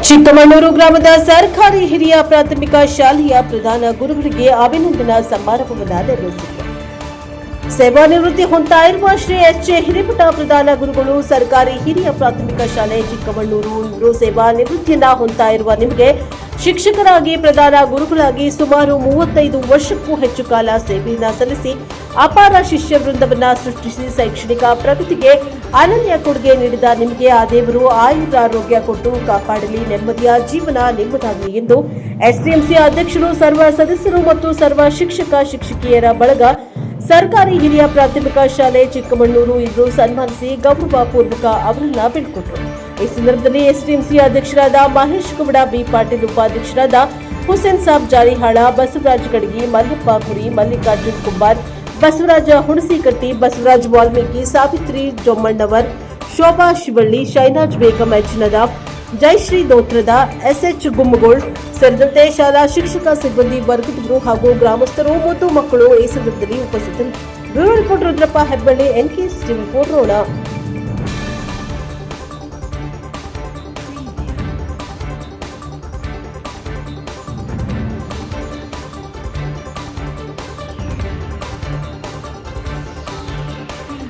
ಚಿಕ್ಕಮಗಳೂರು ಗ್ರಾಮದ ಸರ್ಕಾರಿ ಹಿರಿಯ ಪ್ರಾಥಮಿಕ ಶಾಲೆಯ ಪ್ರಧಾನ ಗುರುಗಳಿಗೆ ಅಭಿನಂದನಾ ಸಮಾರಂಭವನ್ನು ನೆರವೇರಿಸಿದರು. ಸೇವಾ ನಿವೃತ್ತಿ ಹೊಂದ್ತಾ ಇರುವ ಶ್ರೀ ಎಚ್ ಹಿರೇಮಠ ಪ್ರಧಾನ ಗುರುಗಳು ಸರ್ಕಾರಿ ಹಿರಿಯ ಪ್ರಾಥಮಿಕ ಶಾಲೆ ಚಿಕ್ಕಮಗಳೂರು ಇವರು ಸೇವಾ ನಿವೃತ್ತಿಯನ್ನ ಹೊಂದ್ತಾ ಇರುವ ನಿಮಗೆ ಶಿಕ್ಷಕರಾಗಿ ಪ್ರಧಾನ ಗುರುಗಳಾಗಿ ಸುಮಾರು 35 ವರ್ಷಕ್ಕೂ ಹೆಚ್ಚು ಕಾಲ ಸೇವೆಯನ್ನ ಸಲ್ಲಿಸಿ ಅಪಾರ ಶಿಷ್ಯ ವೃಂದವನ್ನ ಸೃಷ್ಟಿಸಿ ಶೈಕ್ಷಣಿಕ ಪ್ರಗತಿಗೆ ಅನನ್ಯ ಕೊಡುಗೆ ನೀಡಿದ ನಿಮಗೆ ಆ ದೇವರು ಆಯುರಾರೋಗ್ಯ ಕೊಟ್ಟು ಕಾಪಾಡಲಿ, ನೆಮ್ಮದಿಯ ಜೀವನ ನಿಮ್ಮದಾಗಲಿ ಎಂದು ಎಸ್ಡಿಎಂಸಿ ಅಧ್ಯಕ್ಷರು, ಸರ್ವ ಸದಸ್ಯರು ಮತ್ತು ಸರ್ವ ಶಿಕ್ಷಕ ಶಿಕ್ಷಕಿಯರ ಬಳಗ ಸರ್ಕಾರಿ ಹಿರಿಯ ಪ್ರಾಥಮಿಕ ಶಾಲೆ ಚಿಕ್ಕಮಗಳೂರು ಇವರು ಸನ್ಮಾನಿಸಿ ಗೌರವ ಪೂರ್ವಕ ಅವರನ್ನ ಬೀಳ್ಕೊಟ್ಟರು. ಈ ಸಂದರ್ಭದಲ್ಲಿ ಎಸ್ಡಿಎಂಸಿ ಅಧ್ಯಕ್ಷರಾದ ಮಹೇಶ್ ಗೌಡ ಬಿ ಪಾಟೀಲ್, ಉಪಾಧ್ಯಕ್ಷರಾದ ಹುಸೇನ್ ಸಾಬ್ ಜಾರಿಹಾಳ, ಬಸವರಾಜ್ ಗಡಗಿ, ಮಲ್ಲಪ್ಪ ಕುರಿ, ಮಲ್ಲಿಕಾರ್ಜುನ್ ಕುಂಬಾರ್, ಬಸವರಾಜ ಹುಣಸಿಕಟ್ಟಿ, ಬಸವರಾಜ್ ವಾಲ್ಮೀಕಿ, ಸಾವಿತ್ರಿ ಜೊಮ್ಮಣ್ಣವರ್, ಶೋಭಾ ಶಿವಳ್ಳಿ, ಶೈನಾಜ್ ಬೇಗಂ, ಎಚ್ ನದಾಫ್, ಜಯಶ್ರೀ ದೋತ್ರದ, ಎಸ್ಎಚ್ ಗುಮ್ಮಗೋಳ್ ಸೇರಿದಂತೆ ಶಾಲಾ ಶಿಕ್ಷಕ ಸಿಬ್ಬಂದಿ ವರ್ಗದವರು ಹಾಗೂ ಗ್ರಾಮಸ್ಥರು ಮತ್ತು ಮಕ್ಕಳು ಈ ಸಂದರ್ಭದಲ್ಲಿ ಉಪಸ್ಥಿತರಿದ್ದರು. Bureau reporter Rudrappa Hebballi, NKS TV 4 ನೋಡ.